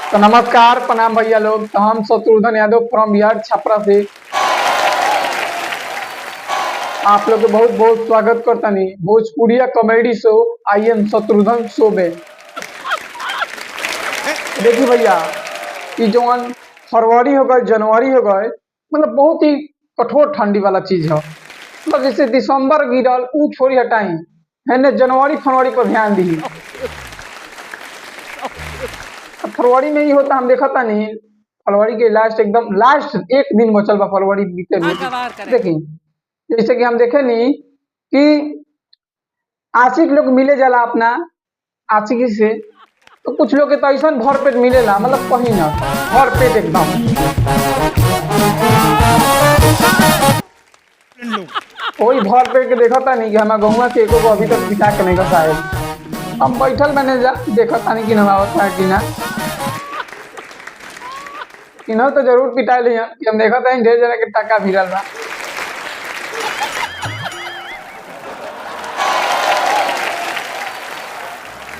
तो नमस्कार प्रणाम भैया लोग। तो हम शत्रुघ्न यादव फ्रॉम बिहार छपरा से आप लोग के बहुत बहुत स्वागत करता नहीं Bhojpuriya comedy show I am Shatrughan show में। देखिए भैया, ये जो फरवरी हो गए जनवरी हो गए, मतलब बहुत ही कठोर ठंडी वाला चीज है। मतलब जैसे दिसंबर गिरल ऊ छोड़ी हटाई है ने, जनवरी फरवरी पर ध्यान दी। फरवरी में ही होता, हम देखा था नहीं। फरवरी के लास्ट एकदम लास्ट एक दिन बचल बा फरवरी बीते में। देखिए जैसे कि हम देखे नहीं कि आशिक लोग मिले जाला अपना आशिकी से, तो कुछ लोग के तो ऐसा भर पेट मिलेला, मतलब कहीं ना भर पेट एकदम। कोई भर पेट के देखा था नहीं कि हमारा गहुआ के एको को अभी तक पिटा के नहीं शायद। हम बैठल मैंने देखा था नहीं कि नमावत था कि ना इन्हों तो जरूर पिटा लिया कि हम देखा था ढेर जना के टका भिड़ल बा।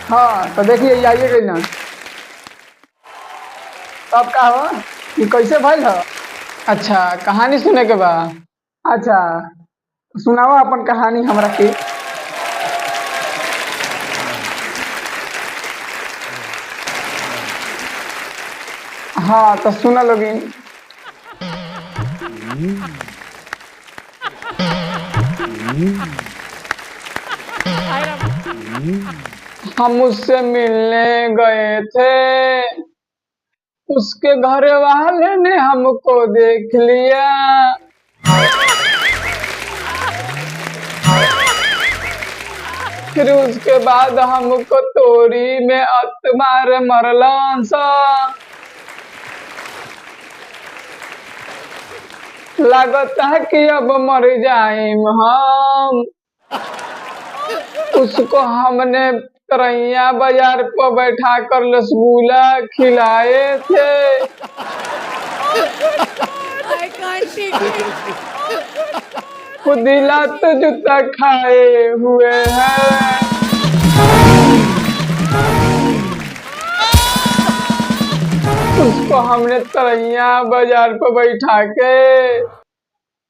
हाँ तो देखिए आइए गई ना तब का हो कि कैसे भइल हो। अच्छा कहानी सुने के बा। अच्छा सुनाओ अपन कहानी हमरा के। हाँ तो सुना लोगिन। हम उससे मिलने गए थे, उसके घर वाले ने हमको देख लिया। फिर उसके बाद हमको तोरी में अतमार मरला सा। लगता है कि अब मर जाएं हम। उसको हमने तरैया बाजार पर बैठा कर रसगुल्ला खिलाए थे। खुदिला तो जूता खाए हुए हैं। उसको हमने तरैया बाजार पर बैठा के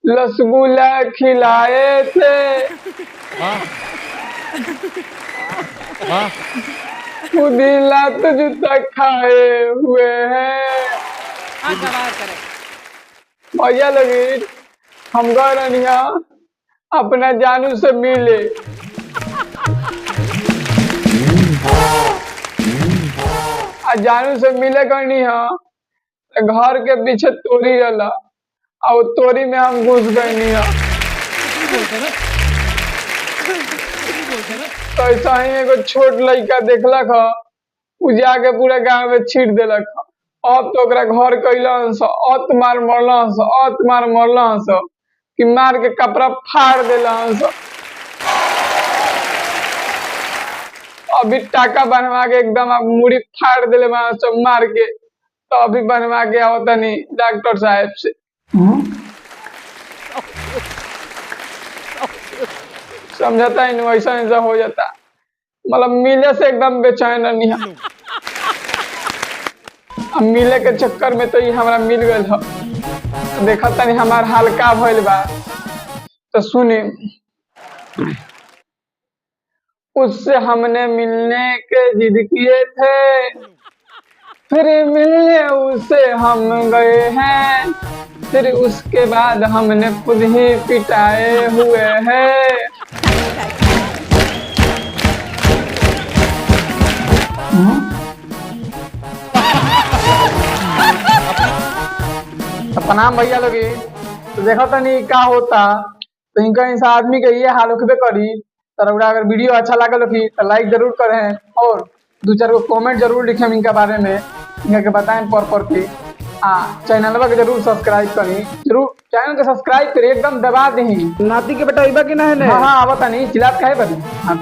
रसगुल्ला खिलाए थे। खुदिला तो जूता खाए हुए हैं। भैया लगी हम गनिया अपना जानू से मिले। जानू से मिले करनी है घर के पीछे तोरी रहा और तोरी में हम घुस गए। तो ऐसा ही एगो छोट लड़का देखलक उ जाके पूरा गांव में छीट देलक। अब तो घर कैलस अत मार मरलस कि मार के कपड़ा फाड़ दिलस। अभी टाका बनवा के एकदम मुड़ी फाड़ दिले सब मार के। तो अभी बनवा के आवता नहीं डॉक्टर साहब से। समझता है वैसा ऐसा हो जाता, मतलब मिले से एकदम बेचैन नहीं है। अब मिले के चक्कर में तो ये हमारा मिल गया है। तो देखा था नहीं हमार हाल का भइल बा। तो सुनी, उससे हमने मिलने के जिद किए थे, फिर मिलने उसे हम गए हैं। फिर उसके बाद हमने खुद ही पिटाए हुए हैं। प्रणाम भैया लोग। तो देखा था नहीं क्या होता, तो इनका इंसान आदमी के ये हाल होबे करी। तो अगर वीडियो अच्छा लगा तो लाइक जरूर करें और दो चार को कमेंट जरूर लिखें इनके बारे में, इनका के बताएं पर के। चैनल के जरूर सब्सक्राइब करी, जरूर चैनल के सब्सक्राइब करी, एकदम दबा दी। नाती के बेटा इबा के ना है। हाँ हाँ आवता नहीं चिल्लात का है बनी। हाँ